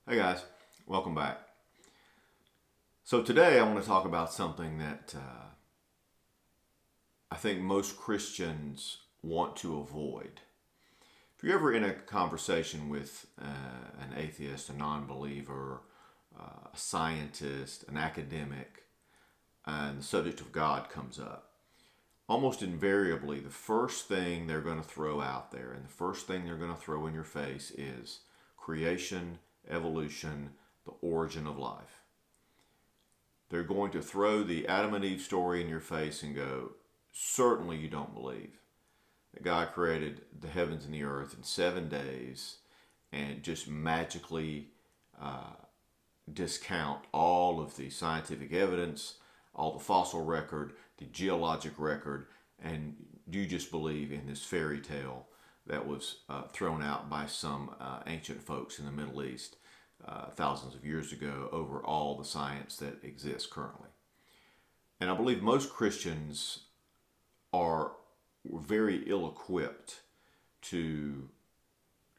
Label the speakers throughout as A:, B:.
A: Hey guys, welcome back. So today I want to talk about something that I think most Christians want to avoid. If you're ever in a conversation with an atheist, a non believer, a scientist, an academic, and the subject of God comes up, almost invariably the first thing they're going to throw out there and the first thing they're going to throw in your face is creation, evolution, the origin of life. They're going to throw the Adam and Eve story in your face and go, certainly you don't believe that God created the heavens and the earth in 7 days and just magically uh, discount all of the scientific evidence, all the fossil record, the geologic record, and you just believe in this fairy tale that was thrown out by some ancient folks in the Middle East thousands of years ago over all the science that exists currently. And I believe most Christians are very ill equipped to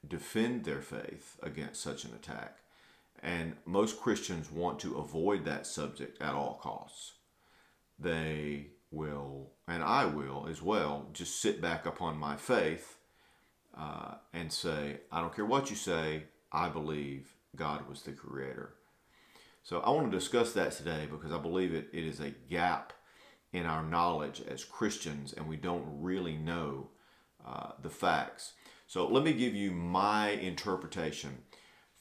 A: defend their faith against such an attack. And most Christians want to avoid that subject at all costs. They will, and I will as well, just sit back upon my faith and say, I don't care what you say, I believe God was the creator. So I want to discuss that today because I believe it is a gap in our knowledge as Christians and we don't really know the facts. So let me give you my interpretation.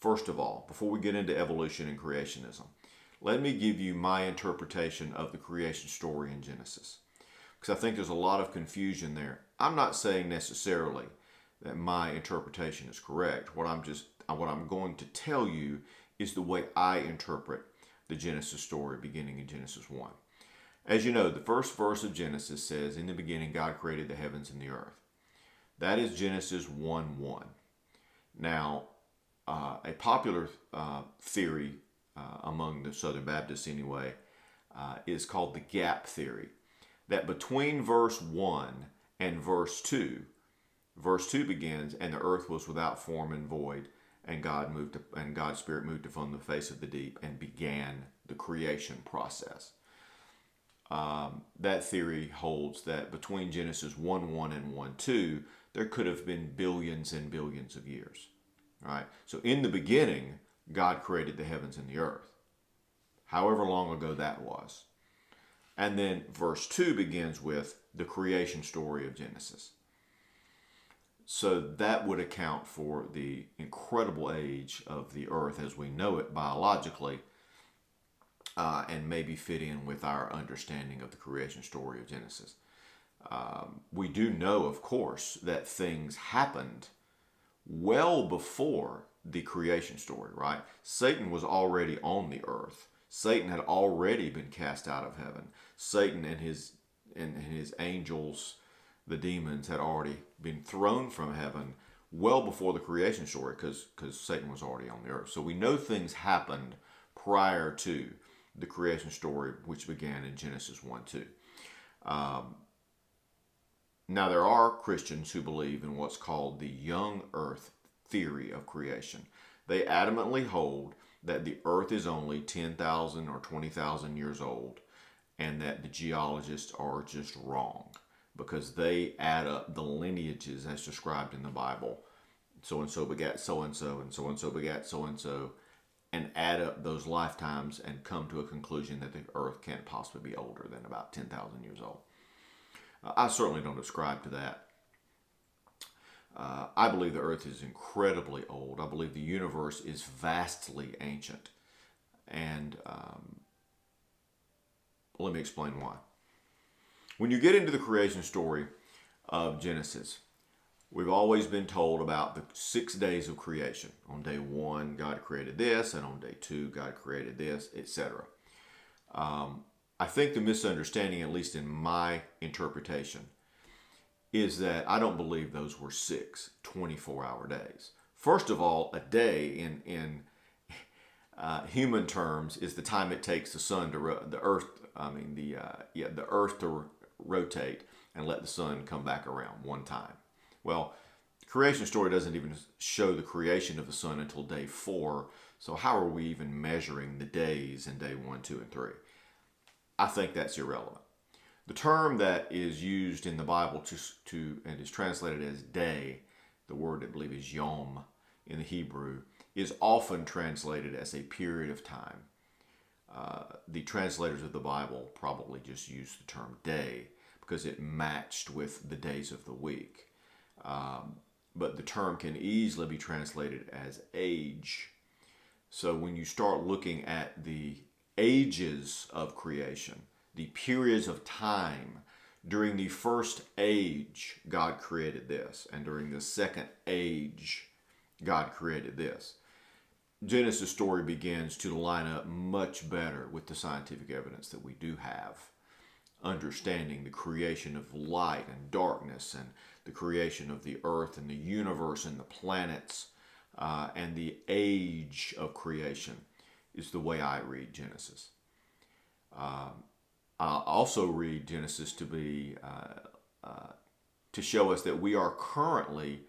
A: First of all, before we get into evolution and creationism, let me give you my interpretation of the creation story in Genesis. Because I think there's a lot of confusion there. I'm not saying necessarily that my interpretation is correct. What I'm going to tell you is the way I interpret the Genesis story beginning in Genesis 1. As you know, the first verse of Genesis says, in the beginning God created the heavens and the earth. That is Genesis 1:1. Now, a popular theory among the Southern Baptists anyway is called the gap theory. That between verse 1 and verse 2 begins, and the earth was without form and void, and God's Spirit moved upon the face of the deep and began the creation process. That theory holds that between Genesis 1:1 and 1:2, there could have been billions and billions of years. Right? So in the beginning, God created the heavens and the earth, however long ago that was. And then verse 2 begins with the creation story of Genesis. So that would account for the incredible age of the earth as we know it biologically, and maybe fit in with our understanding of the creation story of Genesis. We do know, of course, that things happened well before the creation story, right? Satan was already on the earth. Satan had already been cast out of heaven. Satan and his angels, the demons, had already been thrown from heaven well before the creation story because Satan was already on the earth. So we know things happened prior to the creation story, which began in Genesis 1:2. Now, there are Christians who believe in what's called the young earth theory of creation. They adamantly hold that the earth is only 10,000 or 20,000 years old and that the geologists are just wrong because they add up the lineages as described in the Bible. So-and-so begat so-and-so, and so-and-so begat so-and-so, and add up those lifetimes and come to a conclusion that the earth can't possibly be older than about 10,000 years old. I certainly don't ascribe to that. I believe the earth is incredibly old. I believe the universe is vastly ancient. And let me explain why. When you get into the creation story of Genesis, we've always been told about the 6 days of creation. On day 1, God created this, and on day 2, God created this, etc. I think the misunderstanding, at least in my interpretation, is that I don't believe those were 6 24-hour days. First of all, a day in human terms is the time it takes the earth to rotate and let the sun come back around one time. Well, Creation story doesn't even show the creation of the sun until day 4. So how are we even measuring the days in day 1, 2, and 3? I think that's irrelevant. The term that is used in the Bible and is translated as day, the word I believe is yom in the Hebrew, is often translated as a period of time. The translators of the Bible probably just used the term day because it matched with the days of the week. But the term can easily be translated as age. So when you start looking at the ages of creation, the periods of time, during the first age, God created this, and during the second age, God created this. Genesis story begins to line up much better with the scientific evidence that we do have, understanding the creation of light and darkness and the creation of the earth and the universe and the planets and the age of creation is the way I read Genesis. I also read Genesis to be to show us that we are currently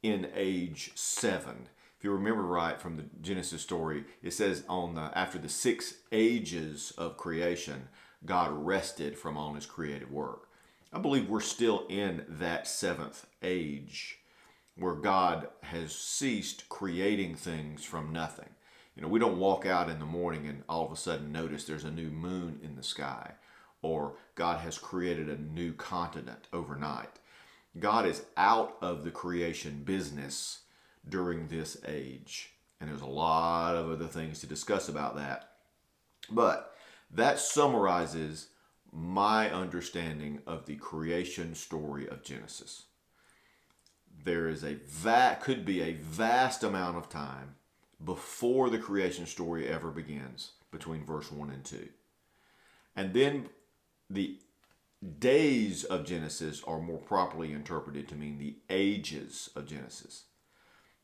A: in age 7. If you remember right from the Genesis story, it says after the 6 ages of creation, God rested from all his creative work. I believe we're still in that 7th age where God has ceased creating things from nothing. You know, we don't walk out in the morning and all of a sudden notice there's a new moon in the sky, or God has created a new continent overnight. God is out of the creation business during this age. And there's a lot of other things to discuss about that. But that summarizes my understanding of the creation story of Genesis. There is could be a vast amount of time before the creation story ever begins, between verse 1 and 2. And then the days of Genesis are more properly interpreted to mean the ages of Genesis.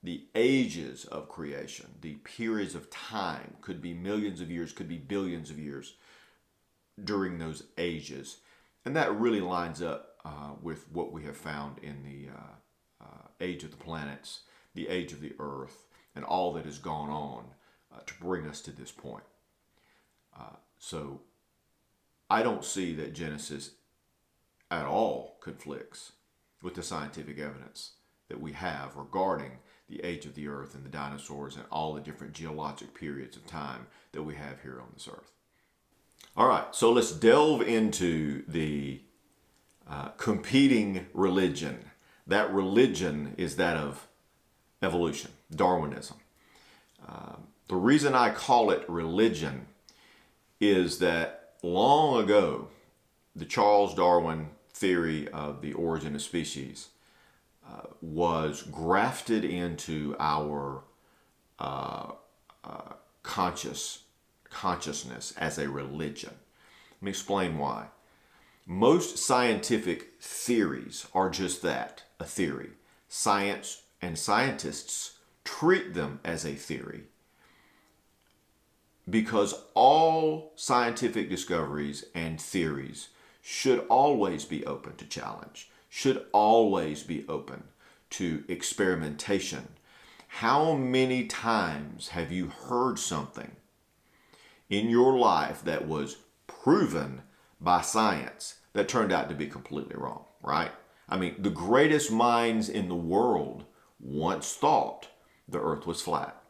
A: The ages of creation, the periods of time, could be millions of years, could be billions of years during those ages. And that really lines up with what we have found in the age of the planets, the age of the earth, and all that has gone on to bring us to this point. So I don't see that Genesis at all conflicts with the scientific evidence that we have regarding the age of the earth and the dinosaurs and all the different geologic periods of time that we have here on this earth. All right, so let's delve into the competing religion. That religion is that of evolution, Darwinism. The reason I call it religion is that long ago, the Charles Darwin theory of the origin of species was grafted into our consciousness as a religion. Let me explain why. Most scientific theories are just that, a theory. Science and scientists treat them as a theory because all scientific discoveries and theories should always be open to challenge, should always be open to experimentation. How many times have you heard something in your life that was proven by science that turned out to be completely wrong, right? I mean, the greatest minds in the world once thought the earth was flat.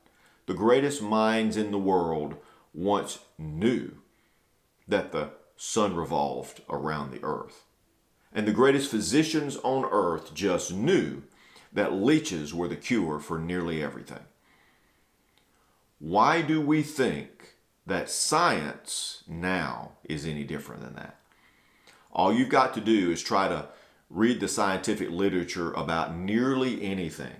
A: The greatest minds in the world once knew that the sun revolved around the earth. And the greatest physicians on earth just knew that leeches were the cure for nearly everything. Why do we think that science now is any different than that? All you've got to do is try to read the scientific literature about nearly anything.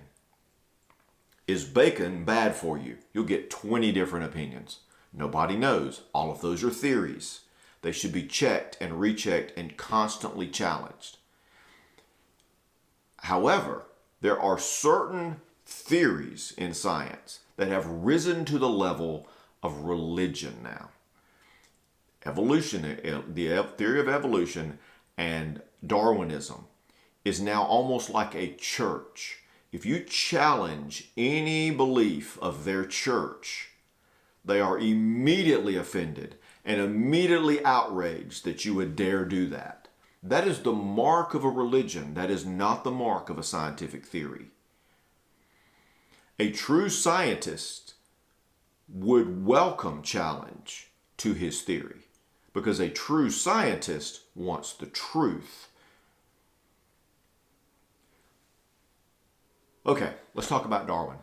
A: Is bacon bad for you? You'll get 20 different opinions. Nobody knows. All of those are theories. They should be checked and rechecked and constantly challenged. However, there are certain theories in science that have risen to the level of religion now. Evolution, the theory of evolution and Darwinism is now almost like a church. if you challenge any belief of their church, they are immediately offended and immediately outraged that you would dare do that. That is the mark of a religion. That is not the mark of a scientific theory. A true scientist would welcome challenge to his theory because a true scientist wants the truth. Okay, let's talk about Darwin.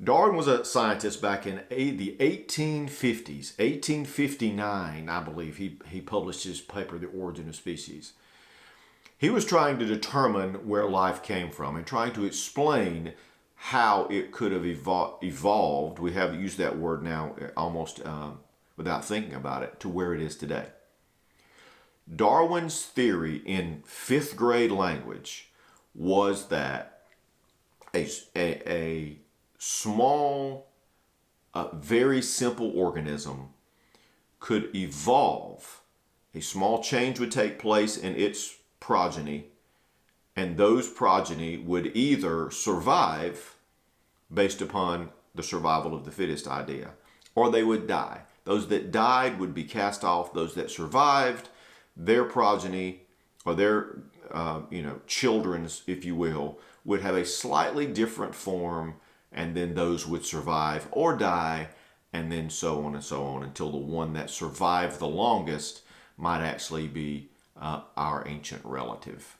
A: Darwin was a scientist back in the 1850s. 1859, I believe, he published his paper, The Origin of Species. He was trying to determine where life came from and trying to explain how it could have evolved. We have used that word now almost without thinking about it, to where it is today. Darwin's theory in fifth grade language was that a small, very simple organism could evolve. A small change would take place in its progeny, and those progeny would either survive based upon the survival of the fittest idea, or they would die. Those that died would be cast off. Those that survived, their progeny, or their children's, if you will, would have a slightly different form, and then those would survive or die, and then so on until the one that survived the longest might actually be our ancient relative.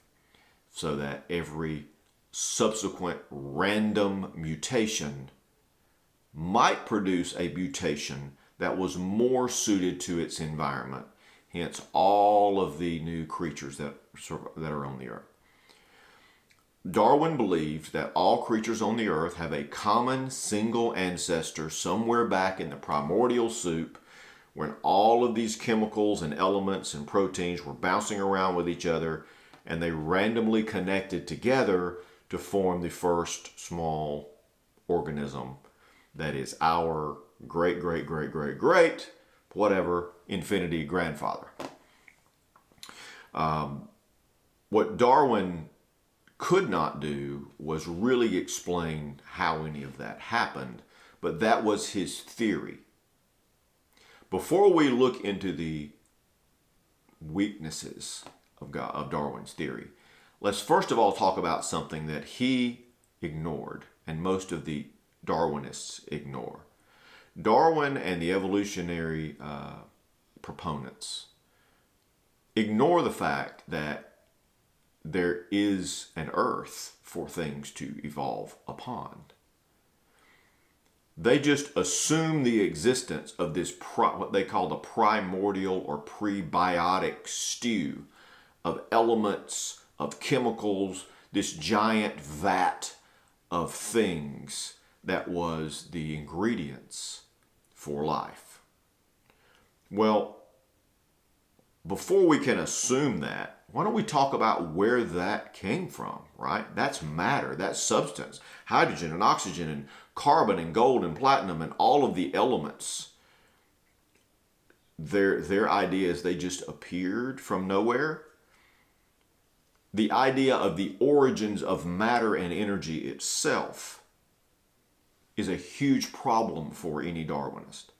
A: So that every subsequent random mutation might produce a mutation that was more suited to its environment. Hence all of the new creatures that are on the earth. Darwin believed that all creatures on the earth have a common single ancestor somewhere back in the primordial soup when all of these chemicals and elements and proteins were bouncing around with each other, and they randomly connected together to form the first small organism that is our great, whatever, infinity grandfather. What Darwin could not do was really explain how any of that happened, but that was his theory. Before we look into the weaknesses of Darwin's theory, let's first of all talk about something that he ignored and most of the Darwinists ignore. Darwin and the evolutionary proponents ignore the fact that there is an earth for things to evolve upon. They just assume the existence of this what they call the primordial or prebiotic stew of elements, of chemicals, this giant vat of things that was the ingredients for life. Well, before we can assume that, why don't we talk about where that came from, right? That's matter, that's substance. Hydrogen and oxygen and carbon and gold and platinum and all of the elements. Their idea is they just appeared from nowhere. The idea of the origins of matter and energy itself is a huge problem for any Darwinist.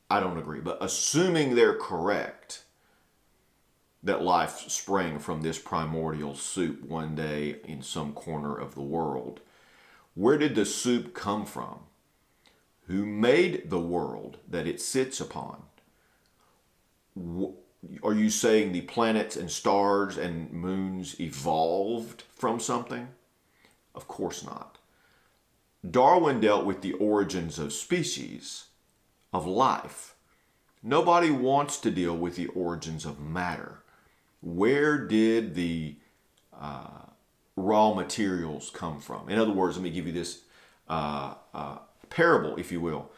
A: I don't agree, but assuming they're correct, that life sprang from this primordial soup one day in some corner of the world. Where did the soup come from? Who made the world that it sits upon? Are you saying the planets and stars and moons evolved from something? Of course not. Darwin dealt with the origins of species, of life. Nobody wants to deal with the origins of matter. Where did the raw materials come from? In other words, let me give you this parable, if you will.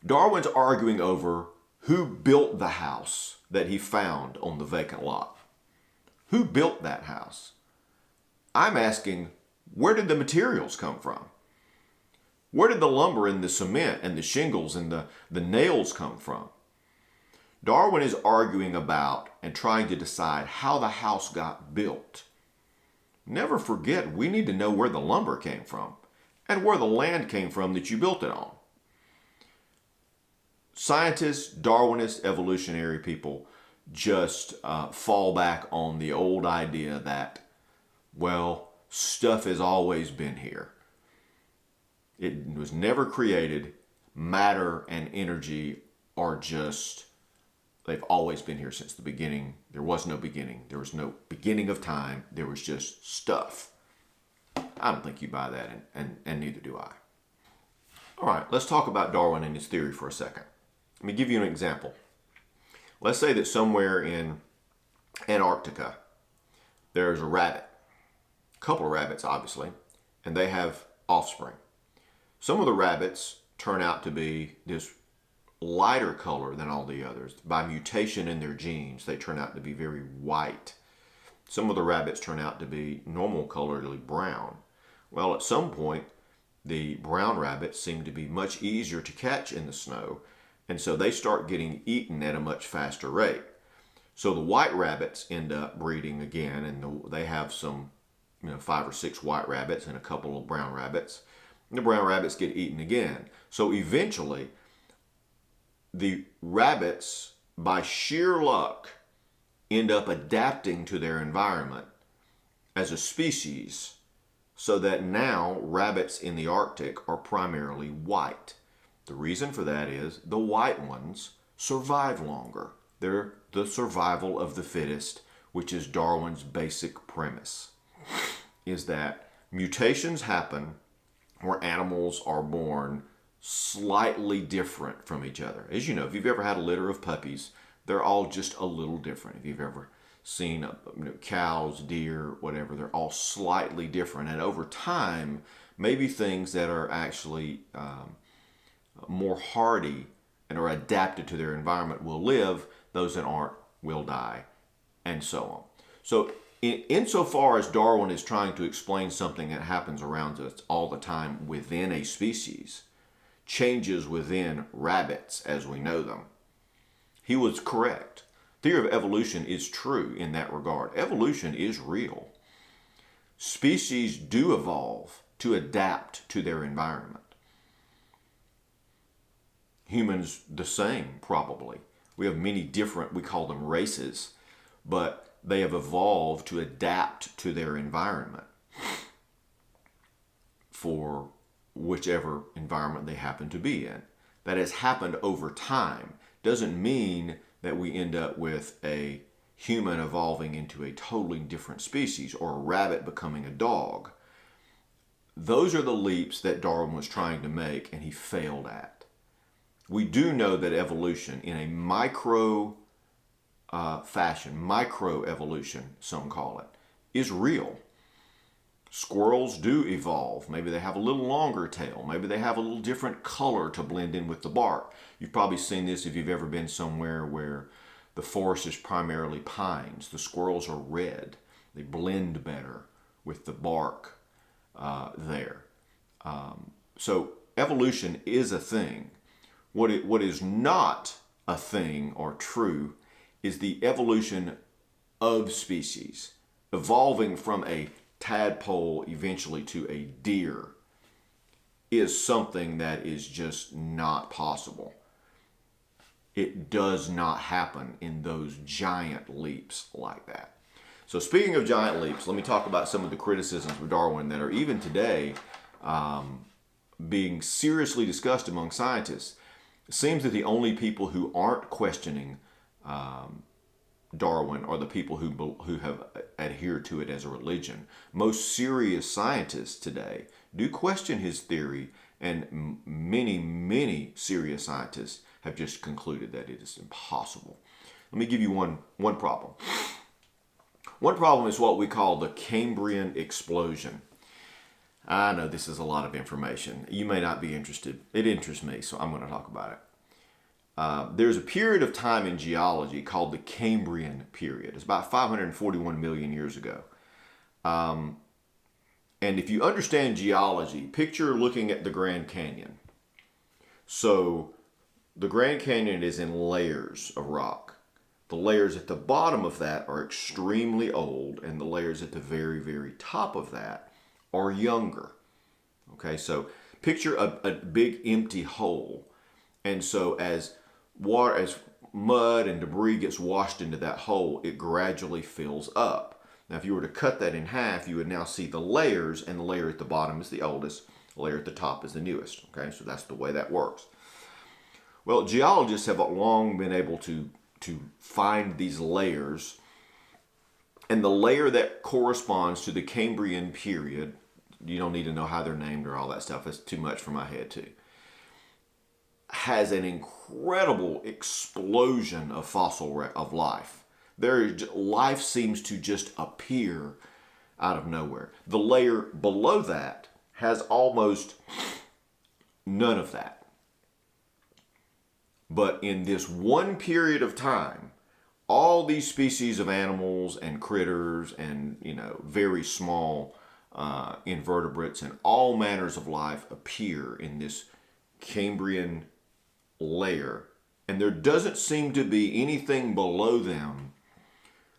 A: Darwin's arguing over who built the house that he found on the vacant lot. Who built that house? I'm asking, where did the materials come from? Where did the lumber and the cement and the shingles and the nails come from? Darwin is arguing about and trying to decide how the house got built. Never forget, we need to know where the lumber came from and where the land came from that you built it on. Scientists, Darwinists, evolutionary people just fall back on the old idea that, well, stuff has always been here. It was never created. Matter and energy are just, they've always been here since the beginning. There was no beginning. There was no beginning of time. There was just stuff. I don't think you buy that, and neither do I. All right, let's talk about Darwin and his theory for a second. Let me give you an example. Let's say that somewhere in Antarctica, there's a rabbit. A couple of rabbits, obviously, and they have offspring. Some of the rabbits turn out to be this lighter color than all the others. By mutation in their genes, they turn out to be very white. Some of the rabbits turn out to be normal colorly brown. Well, at some point, the brown rabbits seem to be much easier to catch in the snow, and so they start getting eaten at a much faster rate. So the white rabbits end up breeding again, and they have some, 5 or 6 white rabbits and a couple of brown rabbits. And the brown rabbits get eaten again. So eventually, the rabbits, by sheer luck, end up adapting to their environment as a species, so that now rabbits in the Arctic are primarily white. The reason for that is the white ones survive longer. They're the survival of the fittest, which is Darwin's basic premise, is that mutations happen where animals are born slightly different from each other. As you know, if you've ever had a litter of puppies, they're all just a little different. If you've ever seen cows, deer, whatever, they're all slightly different. And over time, maybe things that are actually more hardy and are adapted to their environment will live, those that aren't will die, and so on. So insofar as Darwin is trying to explain something that happens around us all the time within a species, changes within rabbits as we know them, he was correct. Theory of evolution is true in that regard. Evolution is real. Species do evolve to adapt to their environment. Humans the same, probably. We have many different, we call them races, but they have evolved to adapt to their environment for whichever environment they happen to be in. That has happened over time. Doesn't mean that we end up with a human evolving into a totally different species or a rabbit becoming a dog. Those are the leaps that Darwin was trying to make and he failed at. We do know that evolution in a micro fashion, microevolution, some call it, is real. Squirrels do evolve. Maybe they have a little longer tail. Maybe they have a little different color to blend in with the bark. You've probably seen this if you've ever been somewhere where the forest is primarily pines. The squirrels are red. They blend better with the bark there. So evolution is a thing. What is not a thing or true is the evolution of species, evolving from a tadpole eventually to a deer is something that is just not possible. It does not happen in those giant leaps like that. So speaking of giant leaps, let me talk about some of the criticisms of Darwin that are even today being seriously discussed among scientists. It seems that the only people who aren't questioning Darwin are the people who have adhered to it as a religion. Most serious scientists today do question his theory, and many serious scientists have just concluded that it is impossible. Let me give you one problem. One problem is what we call the Cambrian explosion. I know this is a lot of information. You may not be interested. It interests me, so I'm going to talk about it. There's a period of time in geology called the Cambrian period. It's about 541 million years ago. And if you understand geology, picture looking at the Grand Canyon. So The Grand Canyon is in layers of rock. The layers at the bottom of that are extremely old, and the layers at the very, very top of that are younger. Okay, so picture a big empty hole. And so as water, as mud and debris gets washed into that hole, it gradually fills up. Now, if you were to cut that in half, you would now see the layers, and the layer at the bottom is the oldest, the layer at the top is the newest. Okay, so that's the way that works. Well, geologists have long been able to find these layers, and the layer that corresponds to the Cambrian period, you don't need to know how they're named or all that stuff, it's too much for my head too, has an incredible explosion of of life. Life seems to just appear out of nowhere. The layer below that has almost none of that. But in this one period of time, all these species of animals and critters and, very small invertebrates and all manners of life appear in this Cambrian layer. And there doesn't seem to be anything below them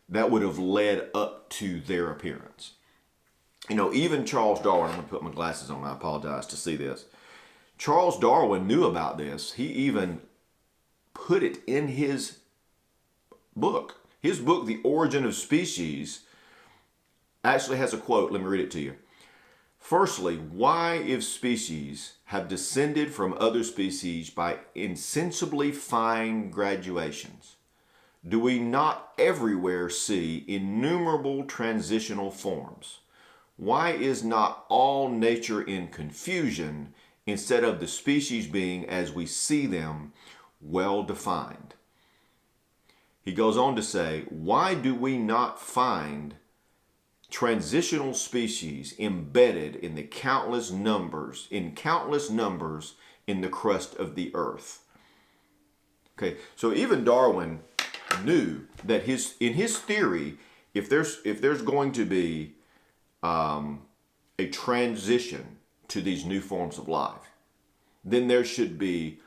A: that would have led up to their appearance. Even Charles Darwin, I'm going to put my glasses on, I apologize to see this. Charles Darwin knew about this. He even put it in his book. His book, The Origin of Species, actually has a quote. Let me read it to you. Firstly, why, if species have descended from other species by insensibly fine gradations, do we not everywhere see innumerable transitional forms? Why is not all nature in confusion instead of the species being, as we see them, well defined? He goes on to say, why do we not find transitional species embedded in countless numbers in the crust of the earth? Okay, so even Darwin knew that in his theory, if there's going to be a transition to these new forms of life, then there should be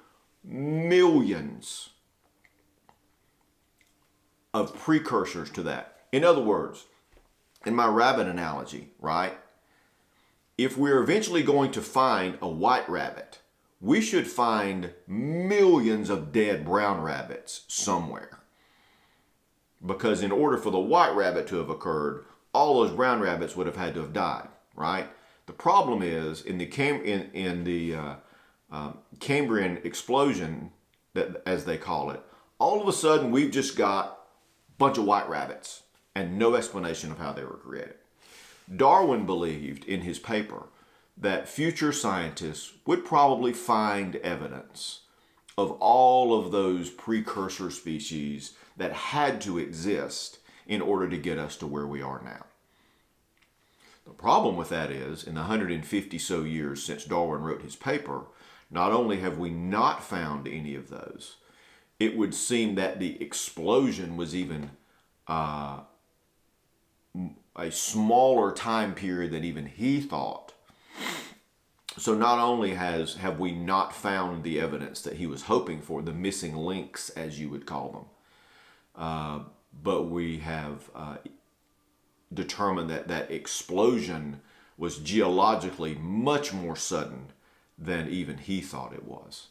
A: millions of precursors to that. In other words, in my rabbit analogy, right? If we're eventually going to find a white rabbit, we should find millions of dead brown rabbits somewhere. Because in order for the white rabbit to have occurred, all those brown rabbits would have had to have died, right? The problem is in the Cambrian explosion, that as they call it, all of a sudden we've just got a bunch of white rabbits and no explanation of how they were created. Darwin believed in his paper that future scientists would probably find evidence of all of those precursor species that had to exist in order to get us to where we are now. The problem with that is, in the 150 so years since Darwin wrote his paper, not only have we not found any of those, it would seem that the explosion was even a smaller time period than even he thought. So not only have we not found the evidence that he was hoping for, the missing links, as you would call them, but we have determined that explosion was geologically much more sudden than even he thought it was.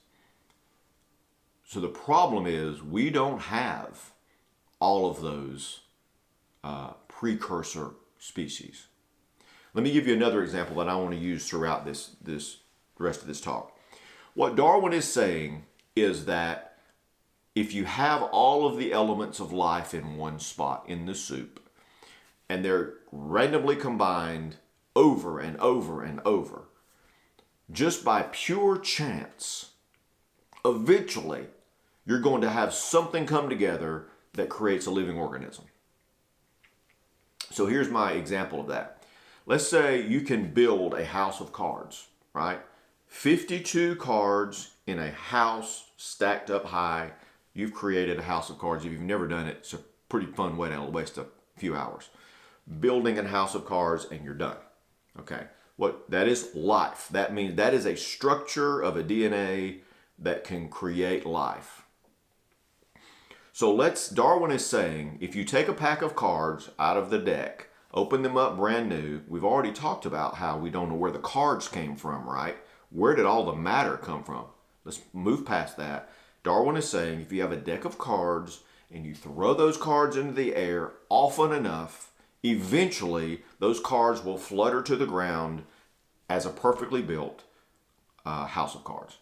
A: So the problem is we don't have all of those precursor species. Let me give you another example that I want to use throughout this rest of this talk. What Darwin is saying is that if you have all of the elements of life in one spot in the soup, and they're randomly combined over and over and over, just by pure chance, eventually you're going to have something come together that creates a living organism. So here's my example of that. Let's say you can build a house of cards, right? 52 cards in a house stacked up high. You've created a house of cards. If you've never done it, it's a pretty fun way to waste a few hours. Building a house of cards and you're done. Okay. That is life. That means that is a structure of a DNA that can create life. So Darwin is saying, if you take a pack of cards out of the deck, open them up brand new, we've already talked about how we don't know where the cards came from, right? Where did all the matter come from? Let's move past that. Darwin is saying, if you have a deck of cards and you throw those cards into the air often enough, eventually those cards will flutter to the ground as a perfectly built house of cards.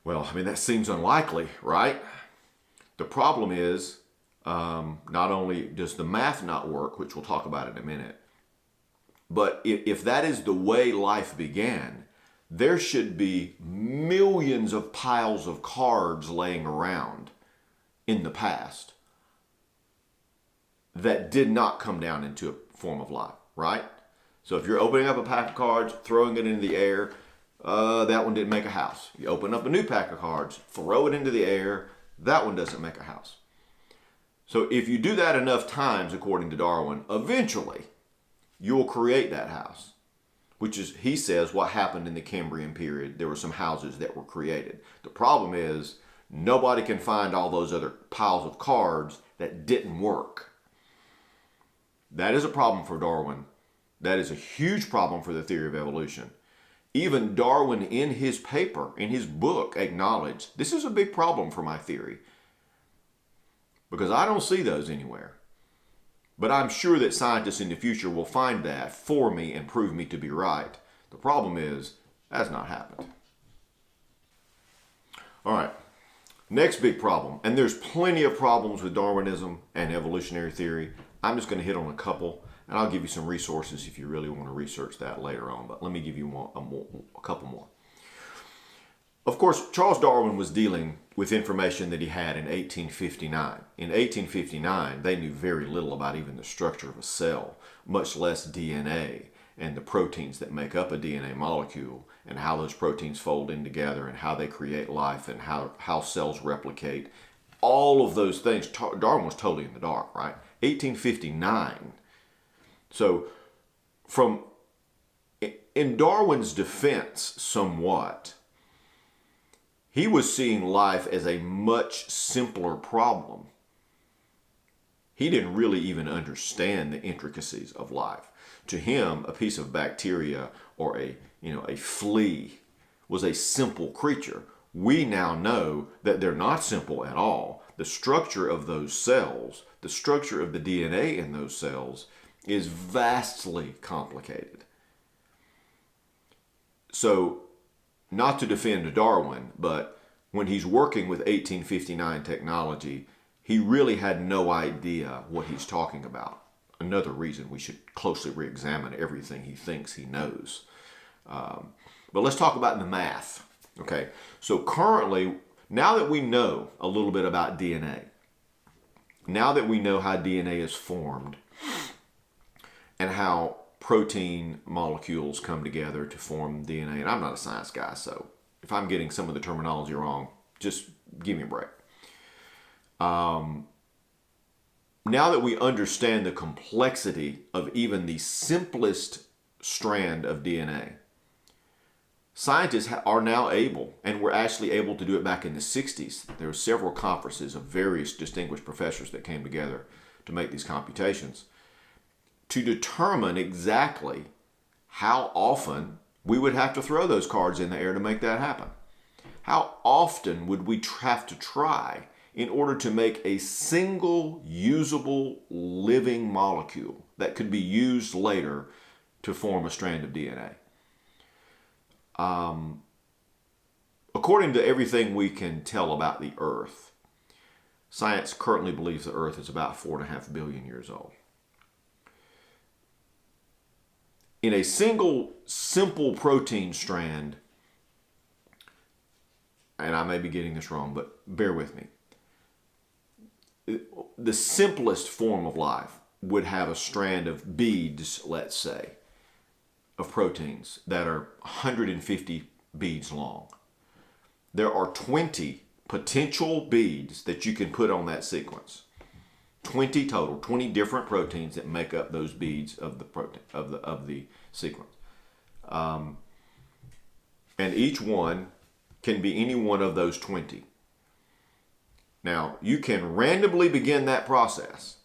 A: Well, I mean, that seems unlikely, right? The problem is, not only does the math not work, which we'll talk about in a minute, but if that is the way life began, there should be millions of piles of cards laying around in the past that did not come down into a form of life, right? So if you're opening up a pack of cards, throwing it into the air, that one didn't make a house. You open up a new pack of cards, throw it into the air, that one doesn't make a house. So if you do that enough times, according to Darwin, eventually you'll create that house, which is, he says, what happened in the Cambrian period. There were some houses that were created. The problem is nobody can find all those other piles of cards that didn't work. That is a problem for Darwin. That is a huge problem for the theory of evolution. Even Darwin, in his paper, in his book, acknowledged this is a big problem for my theory because I don't see those anywhere. But I'm sure that scientists in the future will find that for me and prove me to be right. The problem is, that's not happened. All right, next big problem, and there's plenty of problems with Darwinism and evolutionary theory. I'm just going to hit on a couple, and I'll give you some resources if you really want to research that later on, but let me give you a couple more. Of course, Charles Darwin was dealing with information that he had in 1859. In 1859, they knew very little about even the structure of a cell, much less DNA and the proteins that make up a DNA molecule and how those proteins fold in together and how they create life and how cells replicate. All of those things, Darwin was totally in the dark, right? 1859. So in Darwin's defense somewhat, he was seeing life as a much simpler problem. He didn't really even understand the intricacies of life. To him, a piece of bacteria or a flea was a simple creature. We now know that they're not simple at all. The structure of those cells, the structure of the DNA in those cells is vastly complicated. So, not to defend Darwin, but when he's working with 1859 technology, he really had no idea what he's talking about. Another reason we should closely re-examine everything he thinks he knows. But let's talk about the math. Okay, so currently, now that we know a little bit about DNA, now that we know how DNA is formed and how protein molecules come together to form DNA, and I'm not a science guy, so if I'm getting some of the terminology wrong, just give me a break. Now that we understand the complexity of even the simplest strand of DNA, scientists are now able, and were actually able to do it back in the 60s. There were several conferences of various distinguished professors that came together to make these computations, to determine exactly how often we would have to throw those cards in the air to make that happen. How often would we have to try in order to make a single usable living molecule that could be used later to form a strand of DNA? According to everything we can tell about the Earth, science currently believes the Earth is about 4.5 billion years old. In a single simple protein strand, and I may be getting this wrong, but bear with me. The simplest form of life would have a strand of beads, let's say, of proteins that are 150 beads long. There are 20 potential beads that you can put on that sequence. 20 total, 20 different proteins that make up those beads of the protein of the sequence. And each one can be any one of those 20. Now, you can randomly begin that process.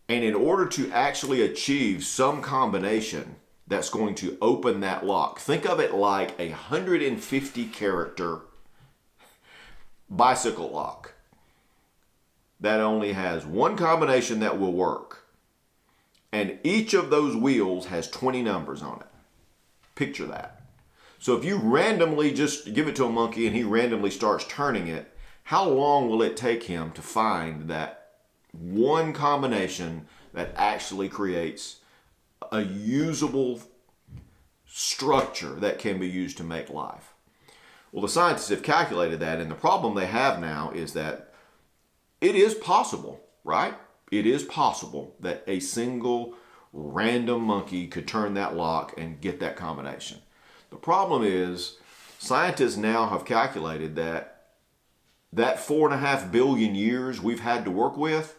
A: And in order to actually achieve some combination that's going to open that lock, think of it like a 150 character bicycle lock that only has one combination that will work. And each of those wheels has 20 numbers on it. Picture that. So if you randomly just give it to a monkey and he randomly starts turning it, how long will it take him to find that one combination that actually creates a usable structure that can be used to make life? Well, the scientists have calculated that, and the problem they have now is that it is possible, right? It is possible that a single random monkey could turn that lock and get that combination. The problem is scientists now have calculated that 4.5 billion years we've had to work with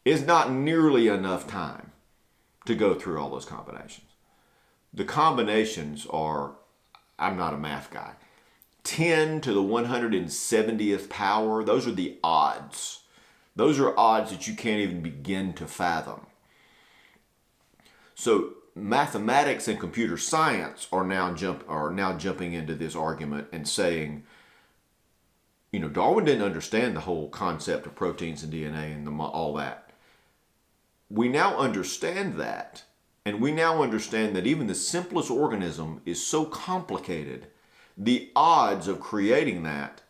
A: is not nearly enough time to go through all those combinations. The combinations are, I'm not a math guy, 10 to the 170th power. Those are the odds. Those are odds that you can't even begin to fathom. So mathematics and computer science are now jumping into this argument and saying, Darwin didn't understand the whole concept of proteins and DNA and all that. We now understand that, and we now understand that even the simplest organism is so complicated, the odds of creating that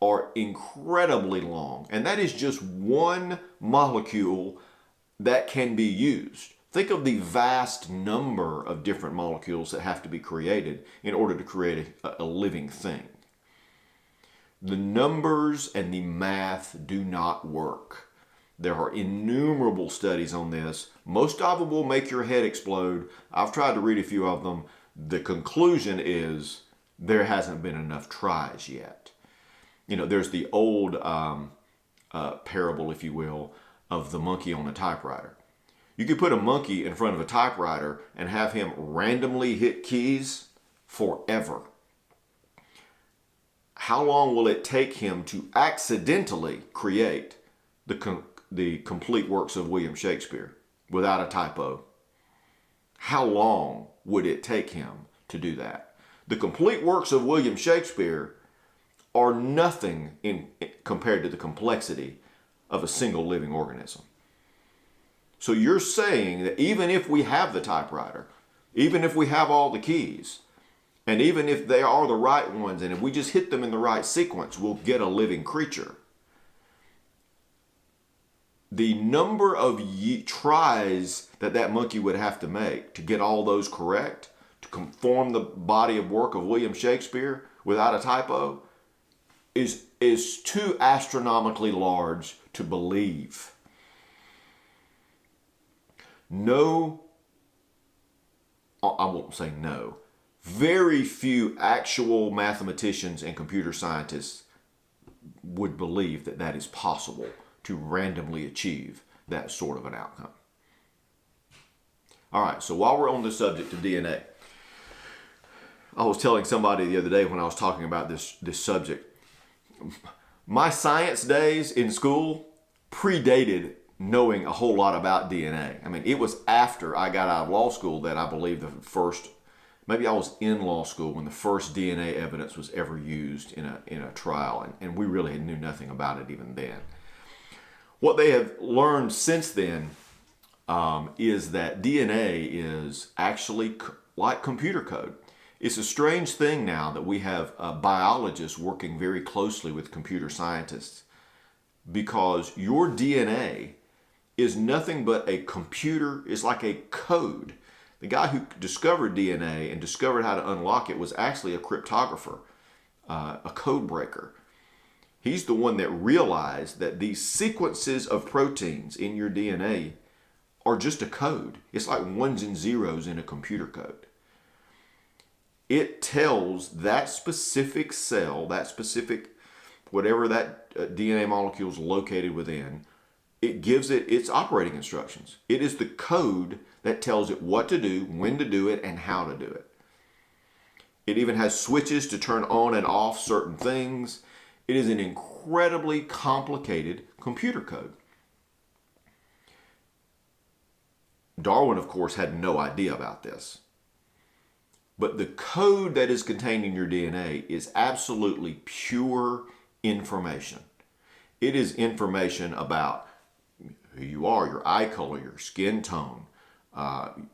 A: are incredibly long. And that is just one molecule that can be used. Think of the vast number of different molecules that have to be created in order to create a living thing. The numbers and the math do not work. There are innumerable studies on this. Most of them will make your head explode. I've tried to read a few of them. The conclusion is there hasn't been enough tries yet. There's the old parable, if you will, of the monkey on a typewriter. You could put a monkey in front of a typewriter and have him randomly hit keys forever. How long will it take him to accidentally create the complete works of William Shakespeare without a typo? How long would it take him to do that? The complete works of William Shakespeare are nothing compared to the complexity of a single living organism. So you're saying that even if we have the typewriter, even if we have all the keys, and even if they are the right ones, and if we just hit them in the right sequence, we'll get a living creature. The number of tries that monkey would have to make to get all those correct, to conform the body of work of William Shakespeare without a typo, is too astronomically large to believe. No, I won't say no. Very few actual mathematicians and computer scientists would believe that is possible to randomly achieve that sort of an outcome. All right, so while we're on the subject of DNA, I was telling somebody the other day when I was talking about this subject, my science days in school predated knowing a whole lot about DNA. I mean, it was after I got out of law school that I believe maybe I was in law school when the first DNA evidence was ever used in a trial, and we really knew nothing about it even then. What they have learned since then is that DNA is actually like computer code. It's a strange thing now that we have biologists working very closely with computer scientists, because your DNA is nothing but a computer, is like a code. The guy who discovered DNA and discovered how to unlock it was actually a cryptographer, a code breaker. He's the one that realized that these sequences of proteins in your DNA are just a code. It's like ones and zeros in a computer code. It tells that specific cell, that specific, whatever that DNA molecule is located within, it gives it its operating instructions. It is the code that tells it what to do, when to do it, and how to do it. It even has switches to turn on and off certain things. It is an incredibly complicated computer code. Darwin, of course, had no idea about this. But the code that is contained in your DNA is absolutely pure information. It is information about who you are, your eye color, your skin tone,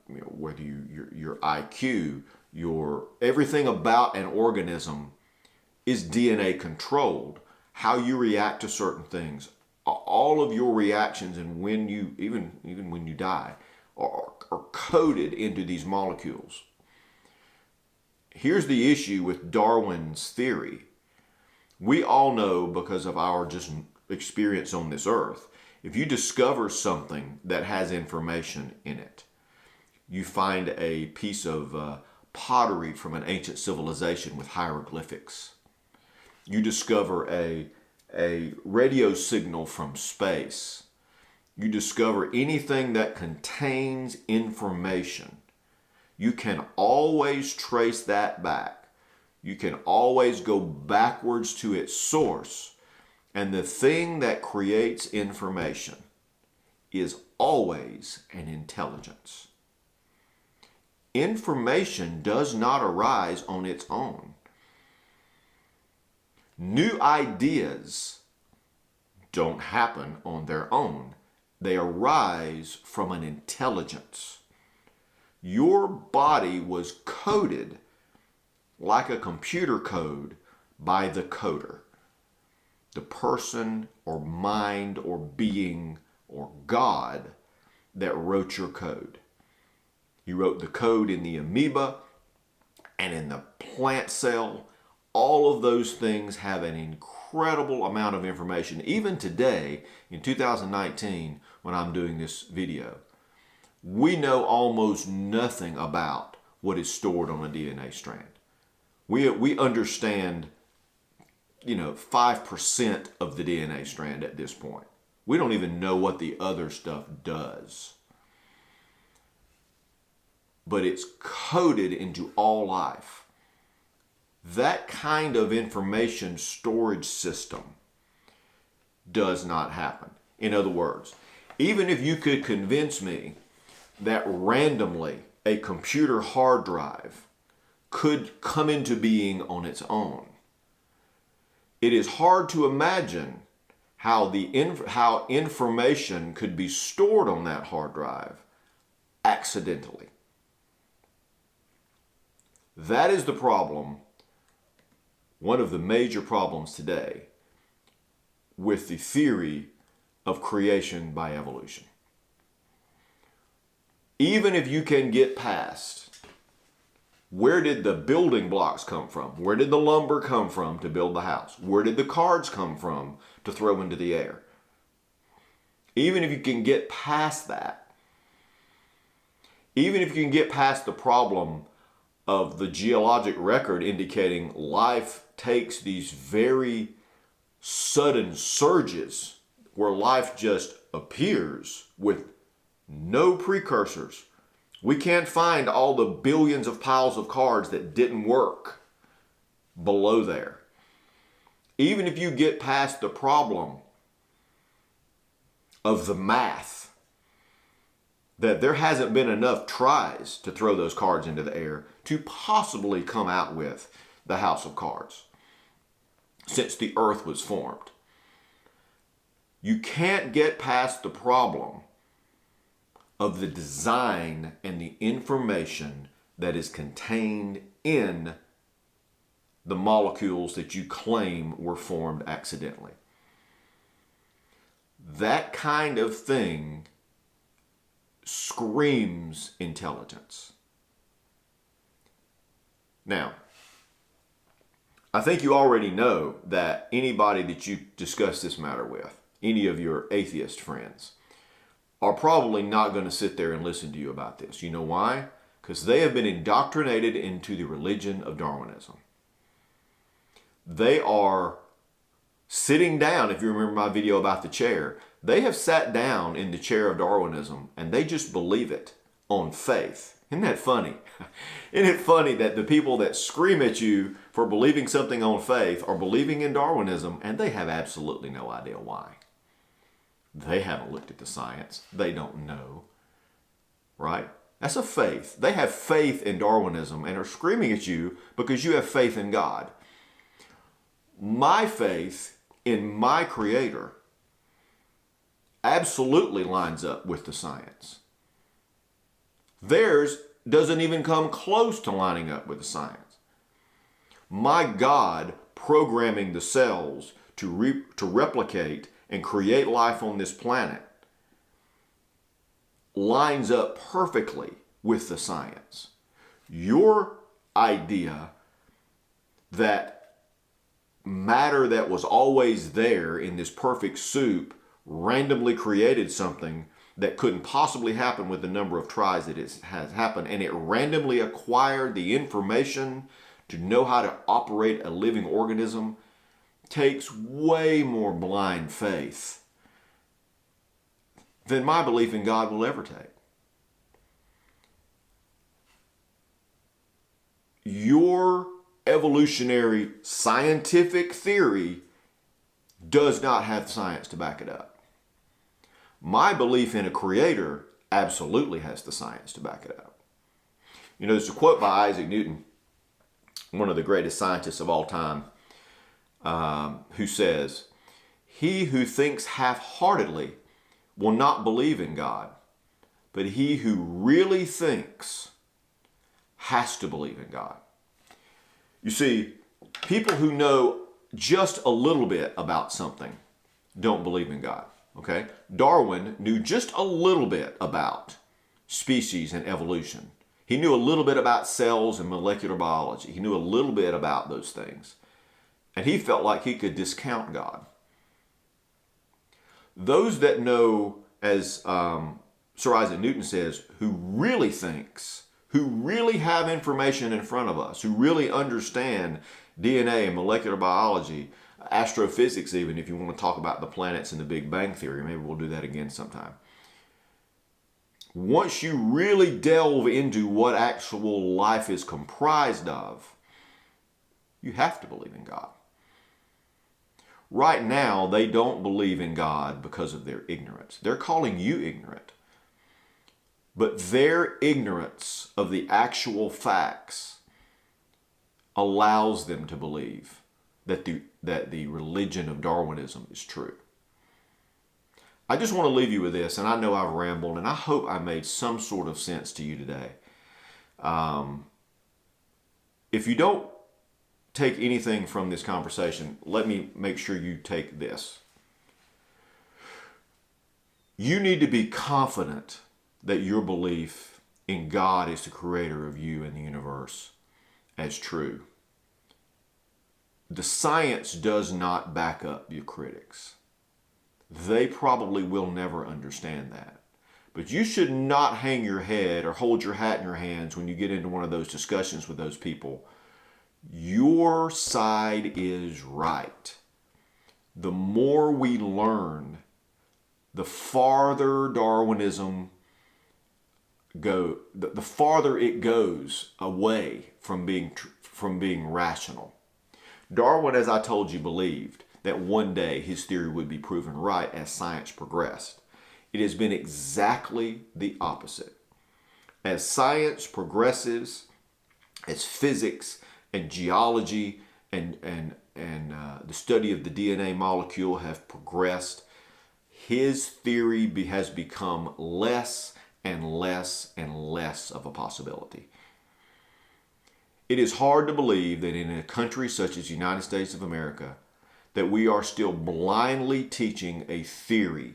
A: whether your IQ, your everything about an organism is DNA controlled. How you react to certain things, all of your reactions, and when you even when you die, are coded into these molecules. Here's the issue with Darwin's theory. We all know, because of our just experience on this earth, if you discover something that has information in it, you find a piece of pottery from an ancient civilization with hieroglyphics. You discover a radio signal from space. You discover anything that contains information. You can always trace that back. You can always go backwards to its source. And the thing that creates information is always an intelligence. Information does not arise on its own. New ideas don't happen on their own. They arise from an intelligence. Your body was coded like a computer code by the coder, the person or mind or being or God that wrote your code. He wrote the code in the amoeba and in the plant cell. All of those things have an incredible amount of information. Even today, in 2019, when I'm doing this video, we know almost nothing about what is stored on a DNA strand. We understand, 5% of the DNA strand at this point. We don't even know what the other stuff does. But it's coded into all life. That kind of information storage system does not happen. In other words, even if you could convince me that randomly a computer hard drive could come into being on its own, it is hard to imagine how information could be stored on that hard drive accidentally. That is the problem, one of the major problems today with the theory of creation by evolution. Even if you can get past, where did the building blocks come from? Where did the lumber come from to build the house? Where did the cards come from to throw into the air? Even if you can get past that, even if you can get past the problem of the geologic record indicating life takes these very sudden surges where life just appears with no precursors. We can't find all the billions of piles of cards that didn't work below there. Even if you get past the problem of the math, that there hasn't been enough tries to throw those cards into the air to possibly come out with the house of cards since the earth was formed. You can't get past the problem of the design and the information that is contained in the molecules that you claim were formed accidentally. That kind of thing screams intelligence. Now, I think you already know that anybody that you discuss this matter with, any of your atheist friends, are probably not going to sit there and listen to you about this. You know why? Because they have been indoctrinated into the religion of Darwinism. They are sitting down, if you remember my video about the chair, They have sat down in the chair of Darwinism and they just believe it on faith. Isn't that funny? Isn't it funny that the people that scream at you for believing something on faith are believing in Darwinism and they have absolutely no idea why? They haven't looked at the science. They don't know. Right? That's a faith. They have faith in Darwinism and are screaming at you because you have faith in God. My faith in my Creator absolutely lines up with the science. Theirs doesn't even come close to lining up with the science. My God programming the cells to replicate and create life on this planet lines up perfectly with the science. Your idea that matter that was always there in this perfect soup randomly created something that couldn't possibly happen with the number of tries that it has happened, and it randomly acquired the information to know how to operate a living organism, takes way more blind faith than my belief in God will ever take. Your evolutionary scientific theory does not have science to back it up. My belief in a creator absolutely has the science to back it up. You know, there's a quote by Isaac Newton, one of the greatest scientists of all time, who says, "He who thinks half-heartedly will not believe in God, but he who really thinks has to believe in God." You see, people who know just a little bit about something don't believe in God. Okay? Darwin knew just a little bit about species and evolution. He knew a little bit about cells and molecular biology. He knew a little bit about those things. And he felt like he could discount God. Those that know, as Sir Isaac Newton says, who really thinks, who really have information in front of us, who really understand DNA and molecular biology, astrophysics even, if you want to talk about the planets and the Big Bang Theory. Maybe we'll do that again sometime. Once you really delve into what actual life is comprised of, you have to believe in God. Right now, they don't believe in God because of their ignorance. They're calling you ignorant. But their ignorance of the actual facts allows them to believe that the religion of Darwinism is true. I just want to leave you with this, and I know I've rambled, and I hope I made some sort of sense to you today. If you don't take anything from this conversation, let me make sure you take this. You need to be confident that your belief in God as the creator of you and the universe as true. The science does not back up your critics. They probably will never understand that. But you should not hang your head or hold your hat in your hands when you get into one of those discussions with those people. Your side is right. The more we learn, the farther Darwinism the farther it goes away from being rational. Darwin, as I told you, believed that one day his theory would be proven right as science progressed. It has been exactly the opposite. As science progresses, as physics and geology and the study of the DNA molecule have progressed, his theory has become less and less and less of a possibility. It is hard to believe that in a country such as the United States of America, that we are still blindly teaching a theory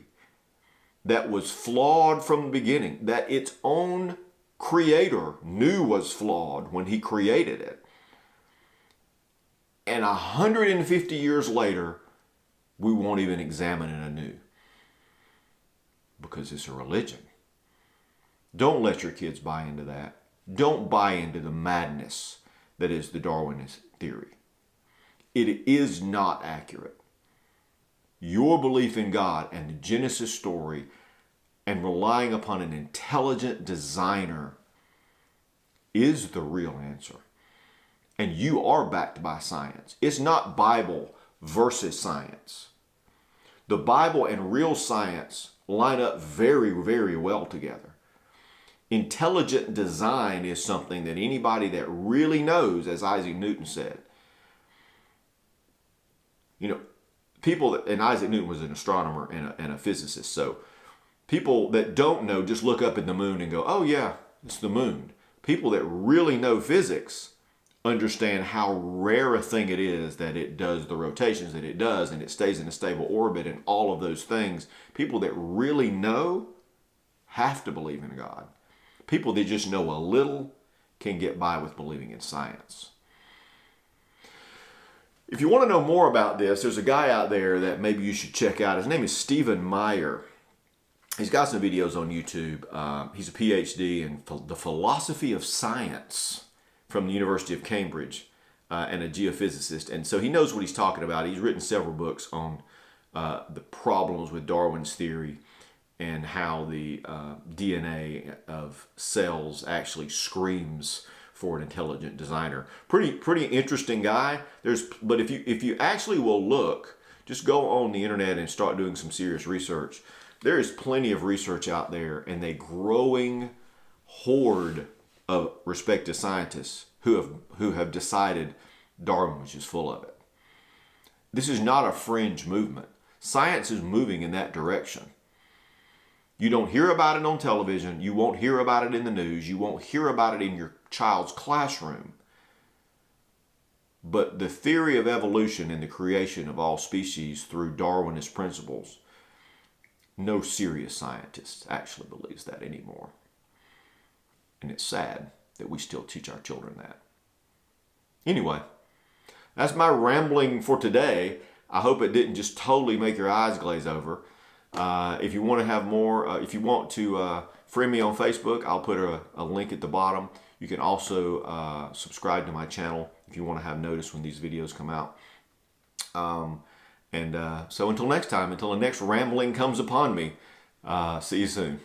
A: that was flawed from the beginning, that its own creator knew was flawed when he created it. And 150 years later, we won't even examine it anew because it's a religion. Don't let your kids buy into that. Don't buy into the madness that is the Darwinist theory. It is not accurate. your belief in God and the Genesis story and relying upon an intelligent designer is the real answer. And you are backed by science. It's not Bible versus science. The Bible and real science line up very, very well together. Intelligent design is something that anybody that really knows, as Isaac Newton said, people that, and Isaac Newton was an astronomer and a physicist, so people that don't know just look up at the moon and go, oh yeah, it's the moon. People that really know physics understand how rare a thing it is that it does the rotations that it does and it stays in a stable orbit and all of those things. People that really know have to believe in God. People that just know a little can get by with believing in science. If you want to know more about this, there's a guy out there that maybe you should check out. His name is Stephen Meyer. He's got some videos on YouTube. He's a PhD in the philosophy of science from the University of Cambridge and a geophysicist. And so he knows what he's talking about. He's written several books on the problems with Darwin's theory and how the DNA of cells actually screams for an intelligent designer. Pretty interesting guy. But if you actually will look, just go on the internet and start doing some serious research. There is plenty of research out there and a growing horde of respected scientists who have decided Darwin was just full of it. This is not a fringe movement. Science is moving in that direction. You don't hear about it on television. You won't hear about it in the news. You won't hear about it in your child's classroom. But the theory of evolution and the creation of all species through Darwinist principles, no serious scientist actually believes that anymore. And it's sad that we still teach our children that. Anyway, that's my rambling for today. I hope it didn't just totally make your eyes glaze over. If you want to have more, if you want to friend me on Facebook, I'll put a link at the bottom. You can also subscribe to my channel if you want to have notice when these videos come out. So until next time, until the next rambling comes upon me, see you soon.